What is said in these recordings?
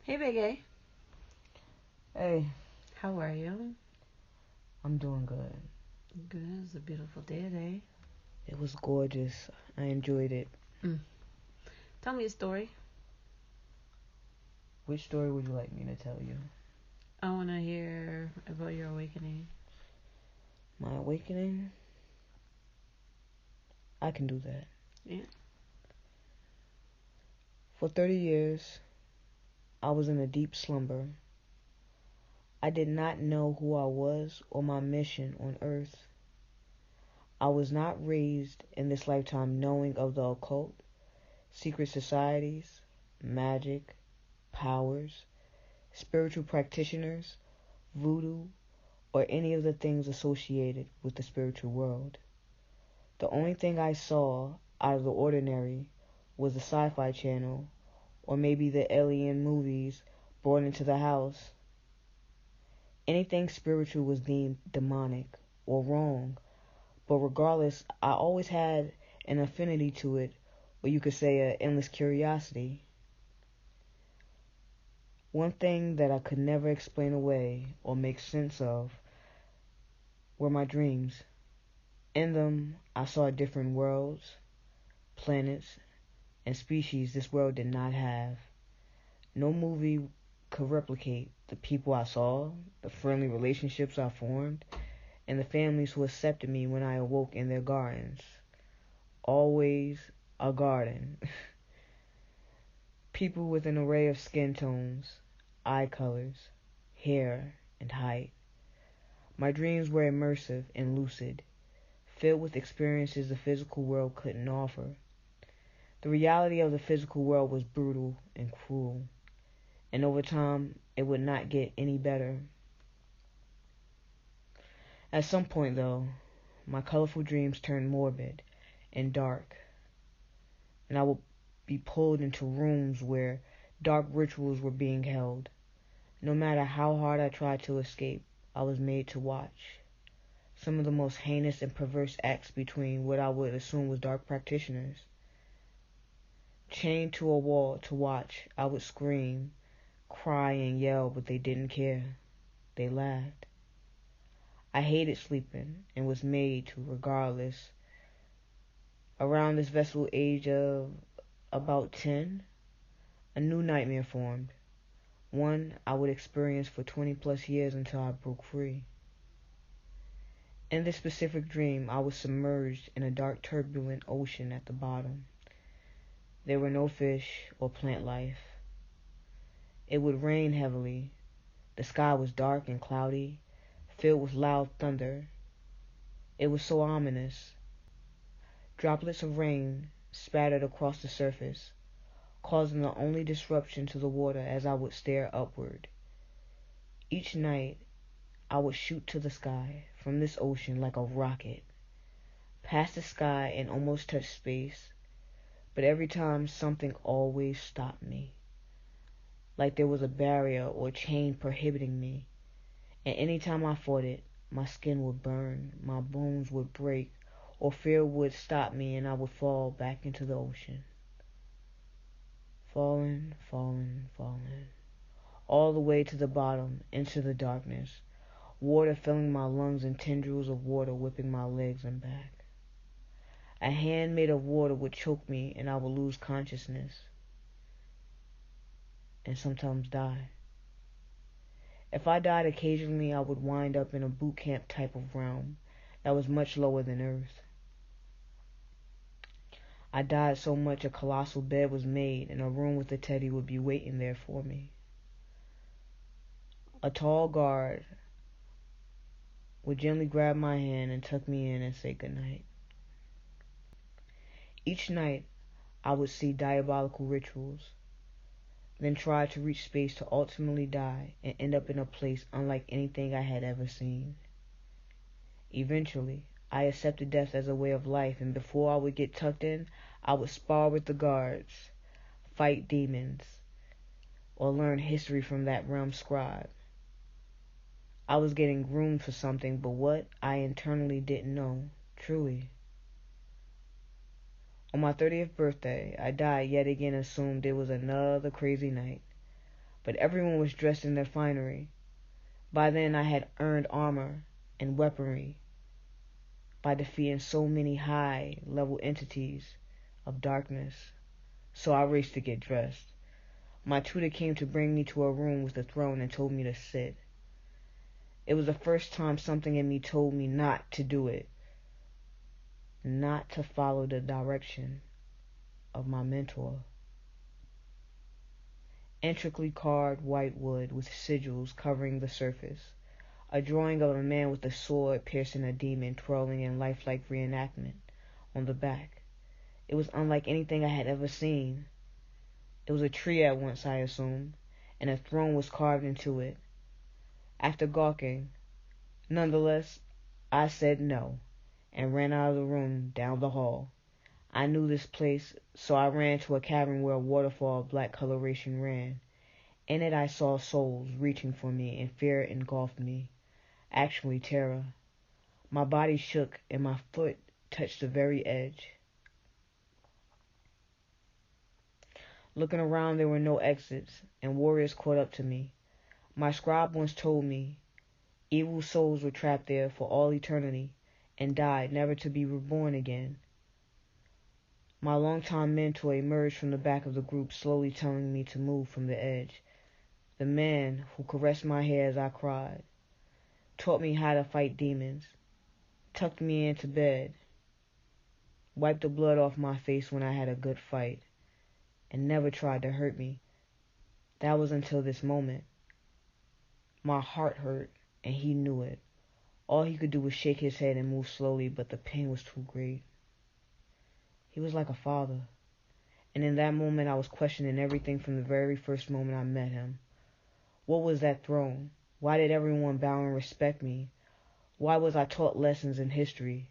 Hey, Big A. Hey, How are you? I'm doing good. Good. It's a beautiful day today. It was gorgeous. I enjoyed it. Mm. Tell me a story. Which story would you like me to tell you? I want to hear about your awakening. My awakening? I can do that. Yeah. For 30 years, I was in a deep slumber. I did not know who I was or my mission on earth. I was not raised in this lifetime knowing of the occult, secret societies, magic, powers, spiritual practitioners, voodoo, or any of the things associated with the spiritual world. The only thing I saw out of the ordinary was the Sci-Fi Channel, or maybe the alien movies brought into the house. Anything spiritual was deemed demonic or wrong, but regardless, I always had an affinity to it, or you could say an endless curiosity. One thing that I could never explain away or make sense of were my dreams. In them, I saw different worlds, planets, and species this world did not have. No movie could replicate the people I saw, the friendly relationships I formed, and the families who accepted me when I awoke in their gardens. Always a garden. People with an array of skin tones, eye colors, hair, and height. My dreams were immersive and lucid, filled with experiences the physical world couldn't offer. The reality of the physical world was brutal and cruel, and over time it would not get any better. At some point, though, my colorful dreams turned morbid and dark, and I would be pulled into rooms where dark rituals were being held. No matter how hard I tried to escape, I was made to watch some of the most heinous and perverse acts between what I would assume was dark practitioners. Chained to a wall to watch, I would scream, cry, and yell, but they didn't care. They laughed. I hated sleeping and was made to regardless. Around this vessel age of about 10, a new nightmare formed. One I would experience for 20 plus years until I broke free. In this specific dream, I was submerged in a dark, turbulent ocean at the bottom. There were no fish or plant life. It would rain heavily. The sky was dark and cloudy, filled with loud thunder. It was so ominous. Droplets of rain spattered across the surface, causing the only disruption to the water as I would stare upward. Each night, I would shoot to the sky from this ocean like a rocket, past the sky and almost touch space, but every time something always stopped me, like there was a barrier or chain prohibiting me, and any time I fought it, my skin would burn, my bones would break, or fear would stop me and I would fall back into the ocean. Falling, falling, falling, all the way to the bottom, into the darkness, water filling my lungs and tendrils of water whipping my legs and back. A hand made of water would choke me and I would lose consciousness and sometimes die. If I died occasionally, I would wind up in a boot camp type of realm that was much lower than Earth. I died so much a colossal bed was made and a room with a teddy would be waiting there for me. A tall guard would gently grab my hand and tuck me in and say goodnight. Each night, I would see diabolical rituals, then try to reach space to ultimately die and end up in a place unlike anything I had ever seen. Eventually, I accepted death as a way of life, and before I would get tucked in, I would spar with the guards, fight demons, or learn history from that realm scribe. I was getting groomed for something, but what I internally didn't know, truly. On my 30th birthday, I died yet again, assumed it was another crazy night. but everyone was dressed in their finery. By then I had earned armor and weaponry by defeating so many high-level entities of darkness, so I raced to get dressed. My tutor came to bring me to a room with a throne and told me to sit. It was the first time something in me told me not to do it, not to follow the direction of my mentor. Intricately carved white wood with sigils covering the surface, a drawing of a man with a sword piercing a demon twirling in lifelike reenactment on the back. It was unlike anything I had ever seen. It was a tree at once, I assumed, and a throne was carved into it. After gawking, nonetheless, I said no and ran out of the room down the hall. I knew this place, so I ran to a cavern where a waterfall of black coloration ran. In it I saw souls reaching for me, and fear engulfed me. Actually, terror. My body shook, and my foot touched the very edge. Looking around, there were no exits, and warriors caught up to me. My scribe once told me evil souls were trapped there for all eternity and died, never to be reborn again. My longtime mentor emerged from the back of the group, slowly telling me to move from the edge. The man who caressed my hair as I cried, taught me how to fight demons, tucked me into bed, wiped the blood off my face when I had a good fight, and never tried to hurt me. That was until this moment. My heart hurt, and he knew it. All he could do was shake his head and move slowly, but the pain was too great. He was like a father, and in that moment I was questioning everything from the very first moment I met him. What was that throne? Why did everyone bow and respect me? Why was I taught lessons in history?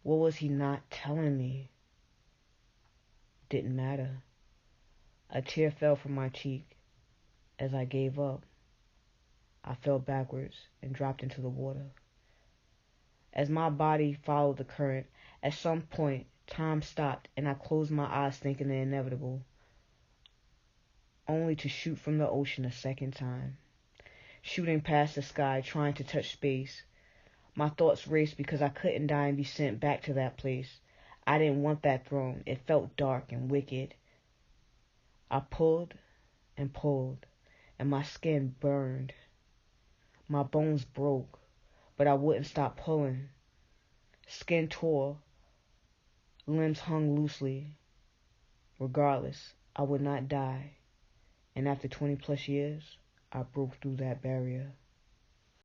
What was he not telling me? Didn't matter. A tear fell from my cheek. As I gave up, I fell backwards and dropped into the water. As my body followed the current, at some point, time stopped and I closed my eyes thinking the inevitable, only to shoot from the ocean a second time. Shooting past the sky, trying to touch space. My thoughts raced because I couldn't die and be sent back to that place. I didn't want that throne. It felt dark and wicked. I pulled and pulled, and my skin burned. My bones broke, but I wouldn't stop pulling. Skin tore, limbs hung loosely. Regardless, I would not die. And after 20 plus years, I broke through that barrier.